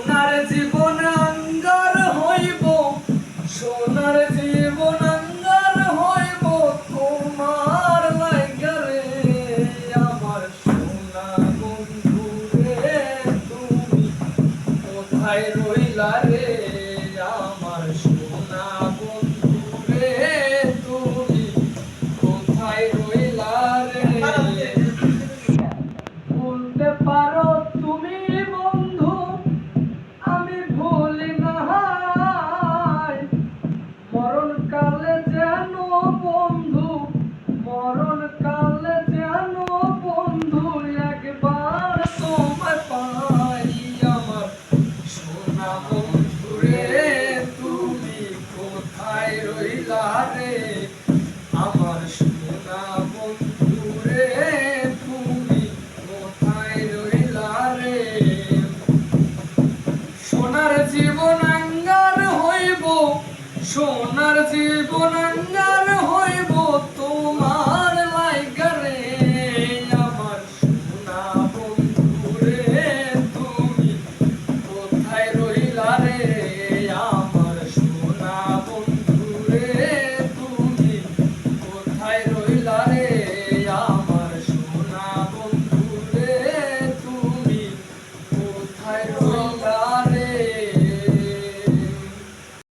সোনার জীবন আঙ্গার হইব, সোনার জীবন আঙ্গার হইব তোমার লাইগা রে। আমার সোনা বন্ধু রে তুমি কোথায় রইলা রে। আমার সোনা বন্ধু রে তুমি কোথায় রইলা রে। বলতে পারো তুমি বন্ধু আমি ভুলি নাই, মরণকালে যেন বন্ধু, মরণকালে যেন বন্ধু একবার তোমায় পাই। আমার সোনা বন্ধু রে তুমি কোথায় রইলা রে। আমার সোনা বন্ধু রে তুমি কোথায় রইলা রে। সোনার জীবন আঙ্গার হইব, সোনার জীবন আঙ্গার